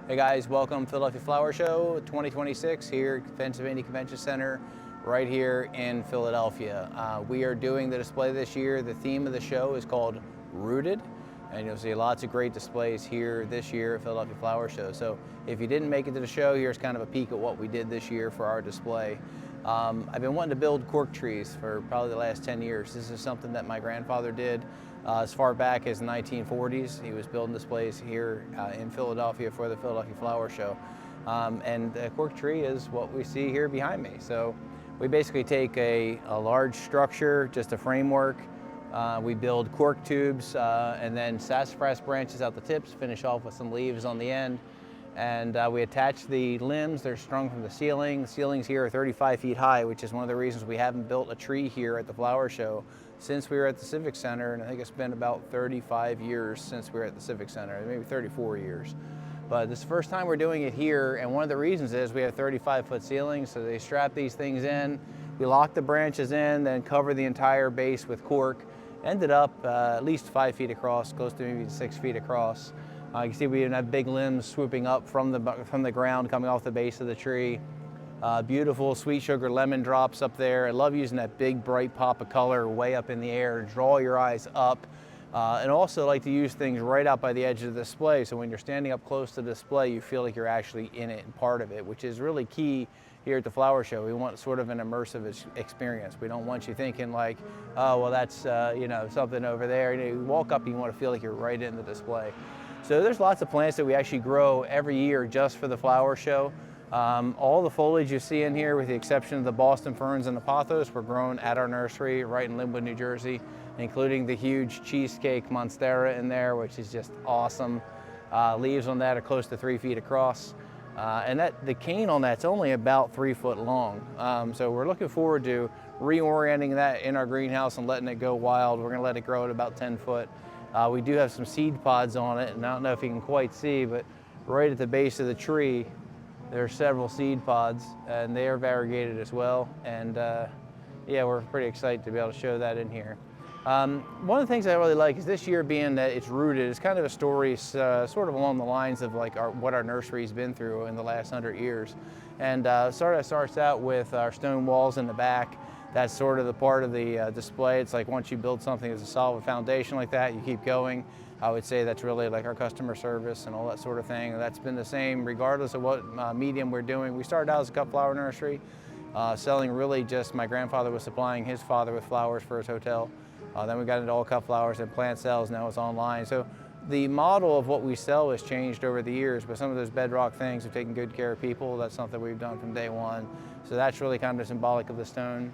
Hey guys, welcome to Philadelphia Flower Show 2026 here at Pennsylvania Convention Center right here in Philadelphia. We are doing the display this year. The theme of the show is called Rooted, and you'll see lots of great displays here this year at Philadelphia Flower Show. So if you didn't make it to the show, here's kind of a peek at what we did this year for our display. I've been wanting to build cork trees for probably the last 10 years. This is something that my grandfather did as far back as the 1940s. He was building displays here in Philadelphia for the Philadelphia Flower Show. And a cork tree is what we see here behind me. So we basically take a large structure, just a framework. We build cork tubes and then sassafras branches out the tips, finish off with some leaves on the end. And we attach the limbs. They're strung from the ceiling. The ceilings here are 35 feet high, which is one of the reasons we haven't built a tree here at the Flower Show since we were at the Civic Center, and I think it's been about 35 years since we were at the Civic Center, maybe 34 years. But this is the first time we're doing it here, and one of the reasons is we have 35-foot ceilings, so they strap these things in. We lock the branches in, then cover the entire base with cork. Ended up at least 5 feet across, close to maybe 6 feet across. You can see we even have big limbs swooping up from the ground, coming off the base of the tree. Beautiful sweet sugar lemon drops up there. I love using that big bright pop of color way up in the air to draw your eyes up. And also like to use things right out by the edge of the display, so when you're standing up close to the display, you feel like you're actually in it and part of it, which is really key here at the Flower Show. We want sort of an immersive experience. We don't want you thinking like, oh, well, that's something over there. You walk up and you want to feel like you're right in the display. So there's lots of plants that we actually grow every year just for the Flower Show. All the foliage you see in here, with the exception of the Boston ferns and the pothos, were grown at our nursery right in Linwood, New Jersey, including the huge cheesecake monstera in there, which is just awesome. Leaves on that are close to 3 feet across. And the cane on that's only about 3 foot long. So we're looking forward to reorienting that in our greenhouse and letting it go wild. We're gonna let it grow at about 10 foot. We do have some seed pods on it, and I don't know if you can quite see, but right at the base of the tree, there are several seed pods, and they are variegated as well. And yeah, we're pretty excited to be able to show that in here. One of the things I really like is this year, being that it's rooted, it's kind of a story sort of along the lines of like what our nursery's been through in the last 100 years. And starts out with our stone walls in the back. That's sort of the part of the display. It's like once you build something as a solid foundation like that, you keep going. I would say that's really like our customer service and all that sort of thing. And that's been the same regardless of what medium we're doing. We started out as a cut flower nursery, selling really just, my grandfather was supplying his father with flowers for his hotel. Then we got into all cut flowers and plant sales. Now it's online. So the model of what we sell has changed over the years, but some of those bedrock things have taken good care of people. That's something we've done from day one. So that's really kind of symbolic of the stone.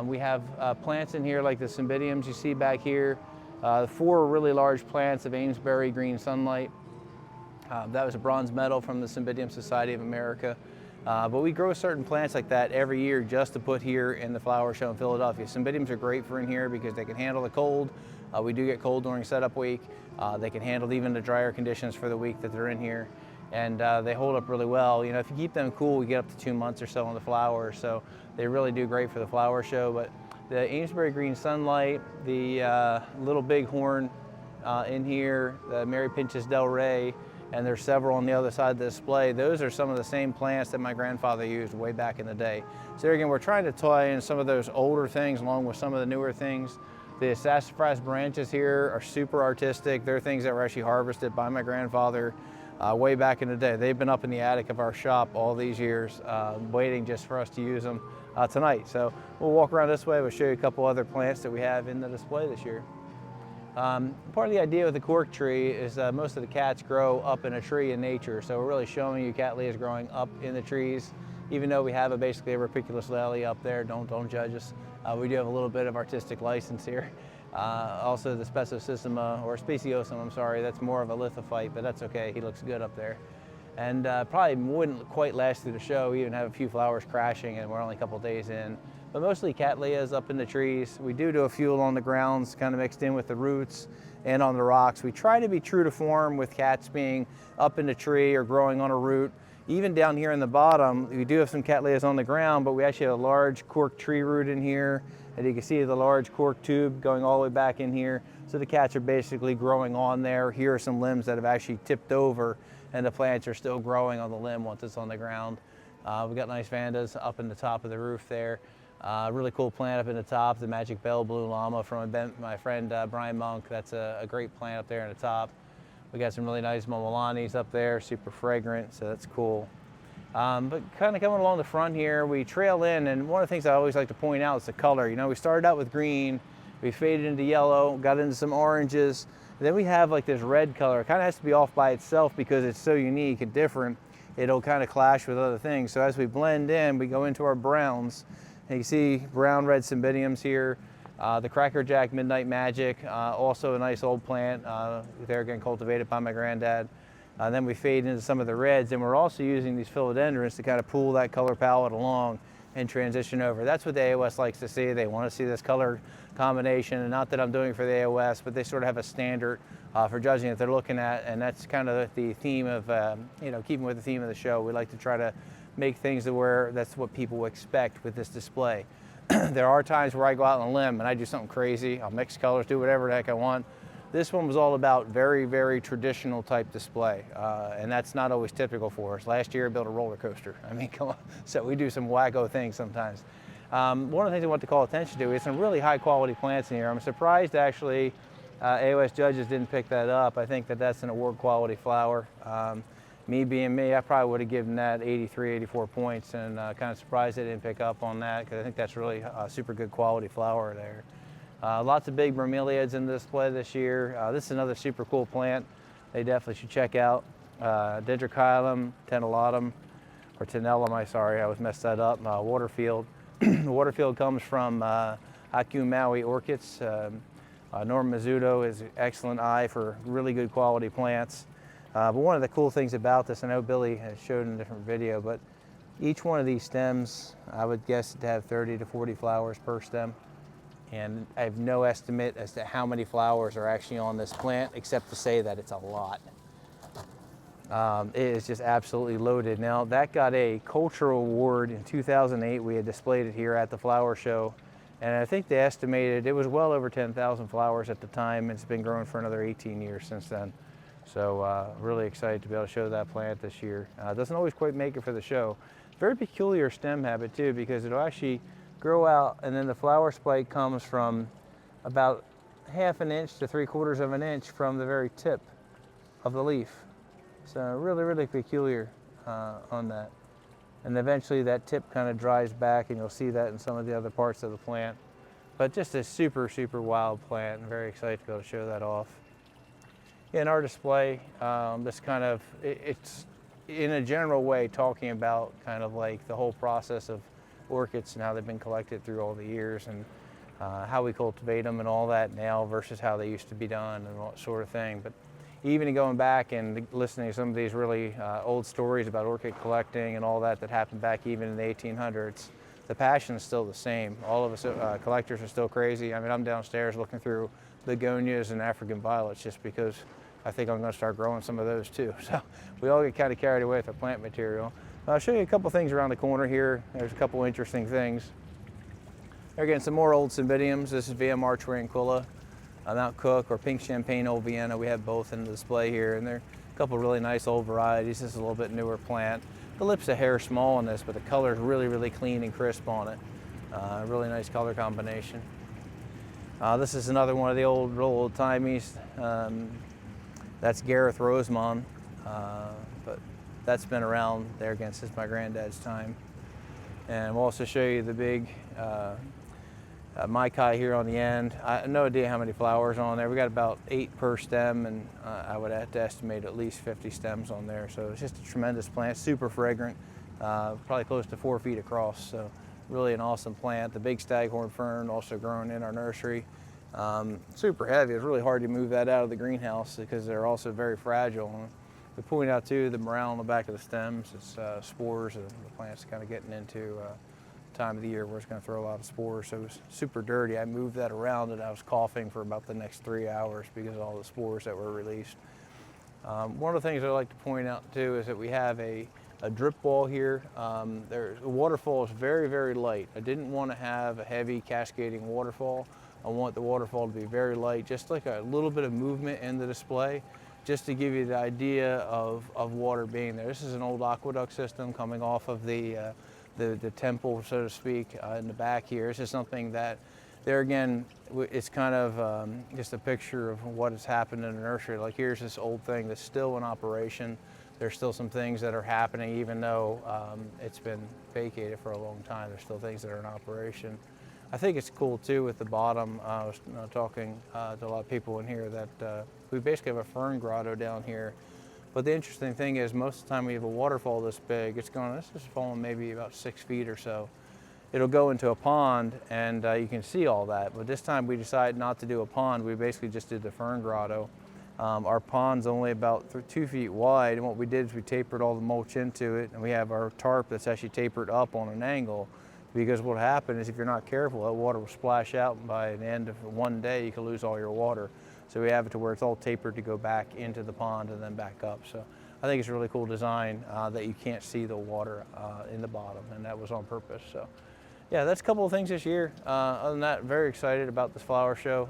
We have plants in here like the Cymbidiums you see back here. 4 really large plants of Amesbury green sunlight. That was a bronze medal from the Cymbidium Society of America. But we grow certain plants like that every year just to put here in the Flower Show in Philadelphia. Cymbidiums are great for in here because they can handle the cold. We do get cold during setup week. They can handle even the drier conditions for the week that they're in here. And they hold up really well. You know, if you keep them cool, we get up to 2 months or so on the flowers. So they really do great for the Flower Show. But the Amesbury green sunlight, the little bighorn in here, the Mary Pinch's Del Rey, and there's several on the other side of the display. Those are some of the same plants that my grandfather used way back in the day. So again, we're trying to tie in some of those older things along with some of the newer things. The sassafras branches here are super artistic. They're things that were actually harvested by my grandfather way back in the day. They've been up in the attic of our shop all these years, waiting just for us to use them tonight. So we'll walk around this way. We'll show you a couple other plants that we have in the display this year. Part of the idea with the cork tree is most of the cats grow up in a tree in nature. So we're really showing you cattleyas growing up in the trees. Even though we have basically a Rapiculus lely up there, don't judge us. We do have a little bit of artistic license here. Also the Speciosissima, or Speciosum, I'm sorry, that's more of a lithophyte, but that's okay, he looks good up there. And probably wouldn't quite last through the show. We even have a few flowers crashing, and we're only a couple days in. But mostly cattleyas up in the trees. We do a few along the grounds, kind of mixed in with the roots and on the rocks. We try to be true to form with cats being up in the tree or growing on a root. Even down here in the bottom, we do have some cattleyas on the ground, but we actually have a large cork tree root in here. And you can see the large cork tube going all the way back in here. So the cats are basically growing on there. Here are some limbs that have actually tipped over and the plants are still growing on the limb once it's on the ground. We've got nice vandas up in the top of the roof there. Really cool plant up in the top, the Magic Bell Blue Llama from my friend Brian Monk. That's a great plant up there in the top. We got some really nice Momolanis up there, super fragrant, so that's cool. But kind of coming along the front here, we trail in, and one of the things I always like to point out is the color. You know, we started out with green, we faded into yellow, got into some oranges, and then we have like this red color. It kind of has to be off by itself because it's so unique and different. It'll kind of clash with other things. So as we blend in, we go into our browns. And you see brown red Cymbidiums here. The Crackerjack Midnight Magic, also a nice old plant. They're again cultivated by my granddad. Then we fade into some of the reds, and we're also using these philodendrons to kind of pull that color palette along and transition over. That's what the AOS likes to see. They want to see this color combination, and not that I'm doing it for the AOS, but they sort of have a standard for judging that they're looking at, and that's kind of the theme of, you know, keeping with the theme of the show. We like to try to make things to where that's what people expect with this display. There are times where I go out on a limb and I do something crazy. I'll mix colors, do whatever the heck I want. This one was all about very, very traditional type display, and that's not always typical for us. Last year I built a roller coaster. I mean, come on. So we do some wacko things sometimes. One of the things I want to call attention to is some really high quality plants in here. I'm surprised actually AOS judges didn't pick that up. I think that that's an award quality flower. Me being me, I probably would have given that 83, 84 points, and kind of surprised they didn't pick up on that because I think that's really a super good quality flower there. Lots of big bromeliads in the display this year. This is another super cool plant they definitely should check out. Dendrochilum tenullatum, or tenellum, I was messed that up. Waterfield. Waterfield comes from Haku Maui Orchids. Norm Mizuto is an excellent eye for really good quality plants. But one of the cool things about this, I know Billy has showed in a different video, but each one of these stems, I would guess to have 30 to 40 flowers per stem. And I have no estimate as to how many flowers are actually on this plant, except to say that it's a lot. It is just absolutely loaded. Now, that got a cultural award in 2008. We had displayed it here at the flower show. And I think they estimated it was well over 10,000 flowers at the time. It's been growing for another 18 years since then. So really excited to be able to show that plant this year. It doesn't always quite make it for the show. Very peculiar stem habit too, because it'll actually grow out and then the flower spike comes from about 1/2 inch to 3/4 of an inch from the very tip of the leaf. So really, really peculiar on that. And eventually that tip kind of dries back and you'll see that in some of the other parts of the plant. But just a super, super wild plant, and very excited to be able to show that off. In our display, this kind of, it's in a general way talking about kind of like the whole process of orchids and how they've been collected through all the years, and how we cultivate them and all that now versus how they used to be done and all that sort of thing. But even going back and listening to some of these really old stories about orchid collecting and all that happened back even in the 1800s, the passion is still the same. All of us collectors are still crazy. I mean, I'm downstairs looking through begonias and African violets just because I think I'm going to start growing some of those too. So we all get kind of carried away with the plant material. I'll show you a couple things around the corner here. There's a couple interesting things. Again, some more old Cymbidiums. This is VM Arch Ranquilla, Mount Cook, or Pink Champagne Old Vienna. We have both in the display here, and they're a couple really nice old varieties. This is a little bit newer plant. The lips a hair small on this, but the color is really, really clean and crisp on it. Really nice color combination. This is another one of the old timies. That's Gareth Rosemond, but that's been around there again since my granddad's time. And we'll also show you the big Maikai here on the end. I have no idea how many flowers on there. We got about 8 per stem, and I would have to estimate at least 50 stems on there. So it's just a tremendous plant, super fragrant, probably close to 4 feet across. So really an awesome plant. The big staghorn fern also grown in our nursery. Super heavy. It's really hard to move that out of the greenhouse because they're also very fragile. And we point out too the morale on the back of the stems. It's spores and the plant's kind of getting into time of the year where it's going to throw a lot of spores. So it was super dirty. I moved that around and I was coughing for about the next 3 hours because of all the spores that were released. One of the things I like to point out too is that we have a drip ball here. The waterfall is very, very light. I didn't want to have a heavy cascading waterfall. I want the waterfall to be very light, just like a little bit of movement in the display. just to give you the idea of water being there. This is an old aqueduct system coming off of the temple, so to speak, in the back here. This is something that, there again, it's kind of just a picture of what has happened in the nursery. Like here's this old thing that's still in operation. There's still some things that are happening even though it's been vacated for a long time. There's still things that are in operation. I think it's cool too with the bottom. I was talking to a lot of people in here that we basically have a fern grotto down here. But the interesting thing is most of the time we have a waterfall this big, this is falling maybe about 6 feet or so. It'll go into a pond and you can see all that. But this time we decided not to do a pond. We basically just did the fern grotto. Our pond's only about 2 feet wide, and what we did is we tapered all the mulch into it, and we have our tarp that's actually tapered up on an angle, because what happened is if you're not careful, that water will splash out, and by the end of one day you can lose all your water. So we have it to where it's all tapered to go back into the pond and then back up. So I think it's a really cool design that you can't see the water in the bottom, and that was on purpose. So yeah, that's a couple of things this year. Other than that, very excited about this flower show.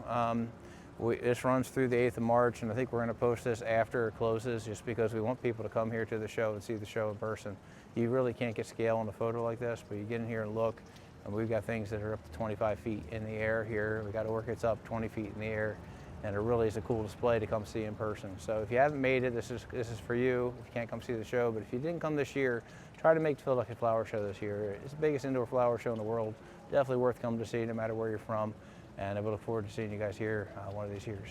This runs through the 8th of March, and I think we're going to post this after it closes just because we want people to come here to the show and see the show in person. You really can't get scale on a photo like this, but you get in here and look, and we've got things that are up to 25 feet in the air here. We got orchids up 20 feet in the air, and it really is a cool display to come see in person. So if you haven't made it, this is for you. If you can't come see the show, but if you didn't come this year, try to make the Philadelphia Flower Show this year. It's the biggest indoor flower show in the world. Definitely worth coming to see no matter where you're from. And I look forward to seeing you guys here one of these years.